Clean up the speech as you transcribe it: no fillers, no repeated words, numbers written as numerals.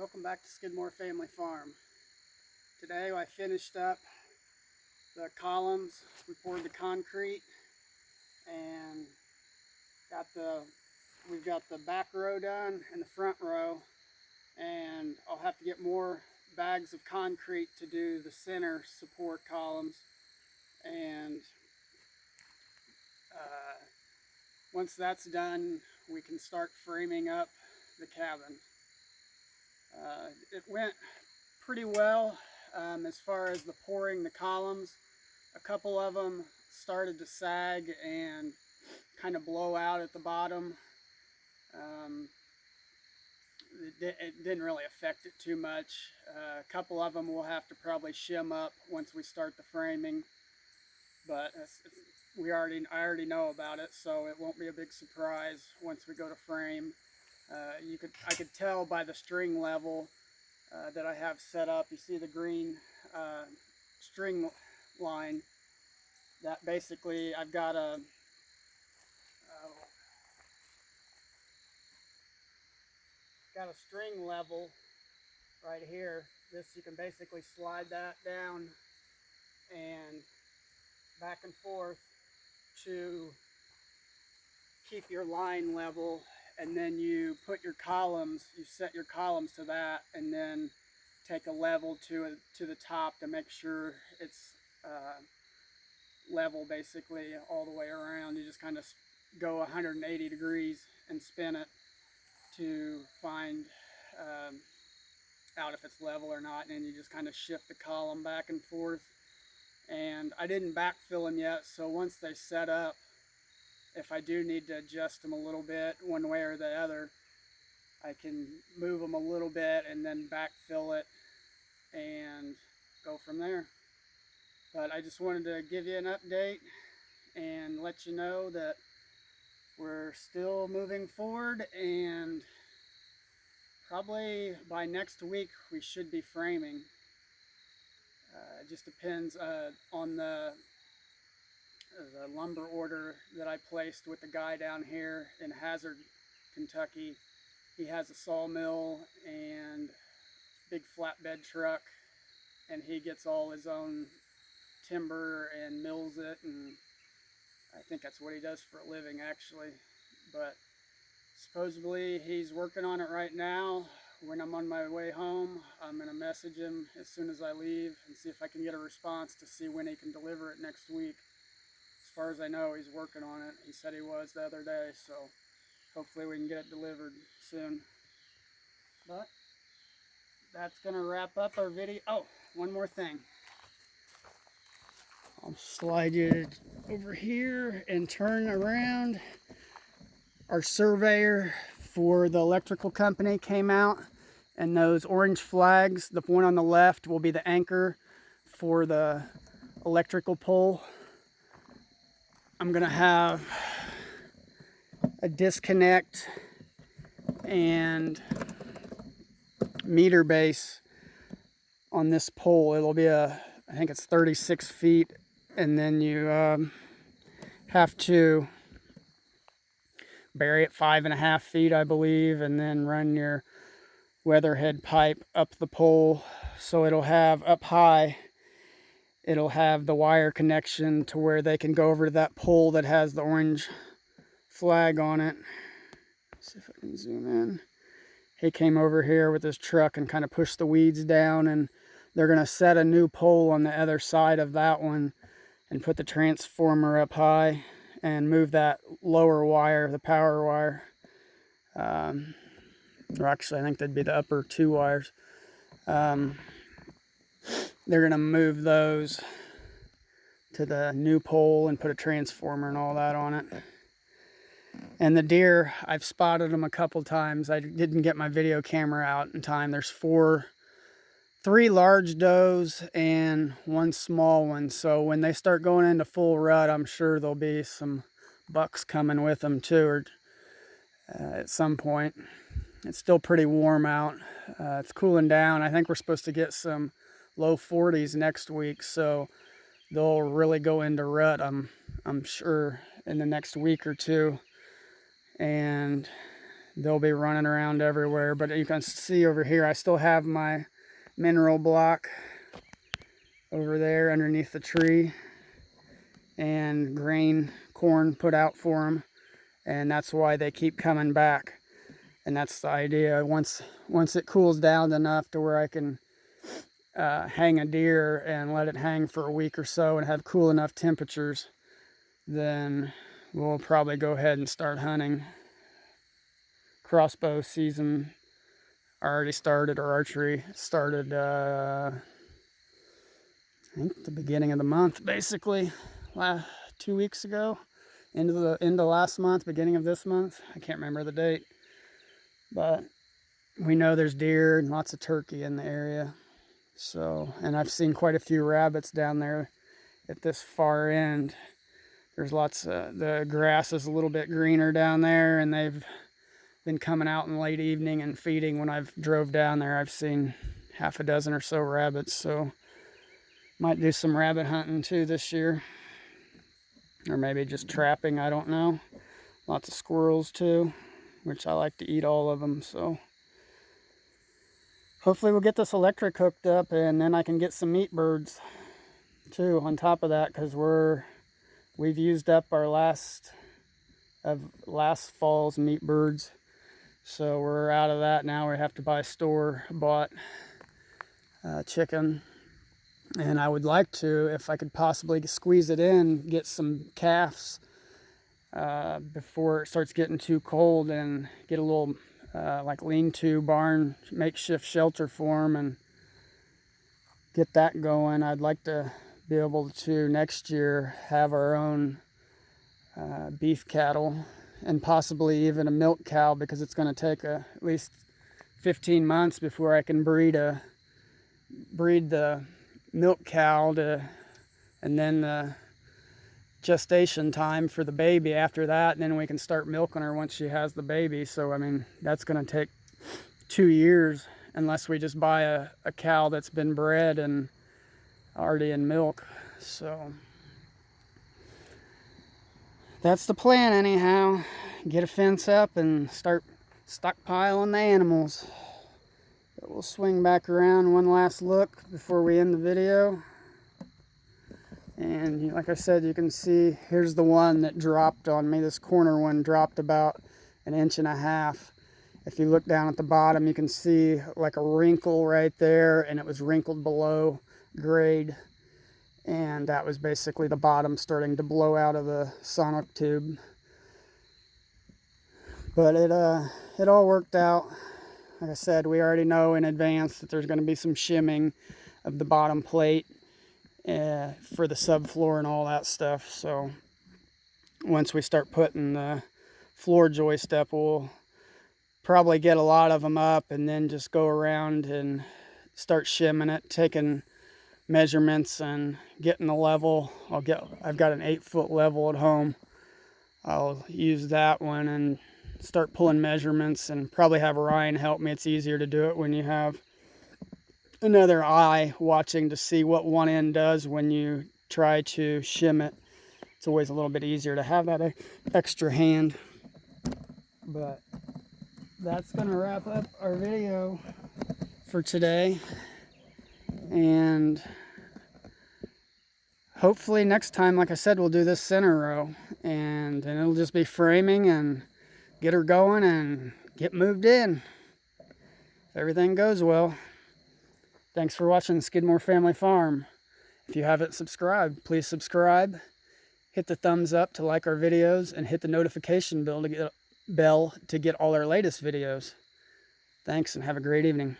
Welcome back to Skidmore Family Farm. Today I finished up the columns. We poured the concrete and we've got the back row done and the front row, and I'll have to get more bags of concrete to do the center support columns. And once that's done, we can start framing up the cabin. It went pretty well as far as the pouring the columns. A couple of them started to sag and kind of blow out at the bottom. It didn't really affect it too much. A couple of them we'll have to probably shim up once we start the framing, but I already know about it, so it won't be a big surprise once we go to frame. I could tell by the string level that I have set up. You see the green string line. That basically I've got a string level right here. You can basically slide that down and back and forth to keep your line level, and then you put your columns, you set your columns to that, and then take a level to the top to make sure it's level basically all the way around. You just kind of go 180 degrees and spin it to find out if it's level or not, and then you just kind of shift the column back and forth. And I didn't backfill them yet, so once they set up, if I do need to adjust them a little bit one way or the other, I can move them a little bit and then backfill it and go from there. But I just wanted to give you an update and let you know that we're still moving forward, and probably by next week we should be framing. It just depends on the lumber order that I placed with the guy down here in Hazard, Kentucky. He has a sawmill and big flatbed truck, and he gets all his own timber and mills it, and I think that's what he does for a living actually. But supposedly he's working on it right now. When I'm on my way home, I'm going to message him as soon as I leave and see if I can get a response to see when he can deliver it next week. As far as I know, he's working on it. He said he was the other day, so hopefully we can get it delivered soon. But that's going to wrap up our video. Oh, one more thing. I'll slide you over here and turn around. Our surveyor for the electrical company came out, and those orange flags, the one on the left will be the anchor for the electrical pole. I'm gonna have a disconnect and meter base on this pole. It'll be I think it's 36 feet, and then you have to bury it 5.5 feet, I believe, and then run your weatherhead pipe up the pole. So it'll have up high, it'll have the wire connection to where they can go over to that pole that has the orange flag on it. Let's see if I can zoom in. He came over here with his truck and kind of pushed the weeds down, and they're going to set a new pole on the other side of that one and put the transformer up high and move that lower wire, the power wire. Or actually, I think that'd be the upper 2 wires. They're going to move those to the new pole and put a transformer and all that on it. And the deer, I've spotted them a couple times. I didn't get my video camera out in time. There's 3 large does and 1 small one. So when they start going into full rut, I'm sure there'll be some bucks coming with them too, or at some point. It's still pretty warm out. It's cooling down. I think we're supposed to get some low 40s next week, so they'll really go into rut, I'm sure, in the next week or two. And they'll be running around everywhere. But you can see over here, I still have my mineral block over there underneath the tree, and grain corn put out for them, and that's why they keep coming back. And that's the idea. Once it cools down enough to where I can hang a deer and let it hang for a week or so and have cool enough temperatures, then we'll probably go ahead and start hunting. Crossbow season already started, or archery started I think the beginning of the month, basically 2 weeks ago, into last month, beginning of this month. I can't remember the date, but we know there's deer and lots of turkey in the area. So, and I've seen quite a few rabbits down there at this far end. There's lots of, the grass is a little bit greener down there, and they've been coming out in the late evening and feeding. When I've drove down there, I've seen half a dozen or so rabbits. So might do some rabbit hunting too this year, or maybe just trapping, I don't know. Lots of squirrels too, which I like to eat all of them. So hopefully we'll get this electric hooked up, and then I can get some meat birds too on top of that, because we've used up our last fall's meat birds. So we're out of that now. We have to buy store-bought chicken. And I would like to, if I could possibly squeeze it in, get some calves before it starts getting too cold, and get a little like lean-to barn, makeshift shelter for them, and get that going. I'd like to be able to next year have our own beef cattle, and possibly even a milk cow, because it's going to take at least 15 months before I can breed the milk cow and then the gestation time for the baby after that, and then we can start milking her once she has the baby. So I mean, that's going to take 2 years unless we just buy a cow that's been bred and already in milk. So that's the plan anyhow. Get a fence up and start stockpiling the animals. But we'll swing back around one last look before we end the video. And like I said, you can see here's the one that dropped on me. This corner one dropped about 1.5 inches. If you look down at the bottom, you can see like a wrinkle right there, and it was wrinkled below grade. And that was basically the bottom starting to blow out of the sonic tube. But it all worked out. Like I said, we already know in advance that there's going to be some shimming of the bottom plate for the subfloor and all that stuff. So once we start putting the floor joist up, we'll probably get a lot of them up, and then just go around and start shimming it, taking measurements and getting the level. I've got an 8-foot level at home. I'll use that one and start pulling measurements, and probably have Ryan help me. It's easier to do it when you have another eye watching to see what one end does when you try to shim it. It's always a little bit easier to have that extra hand. But that's gonna wrap up our video for today, and hopefully next time, like I said, we'll do this center row, and then it'll just be framing and get her going and get moved in, if everything goes well. Thanks for watching Skidmore Family Farm. If you haven't subscribed, please subscribe. Hit the thumbs up to like our videos, and hit the notification bell to get all our latest videos. Thanks, and have a great evening.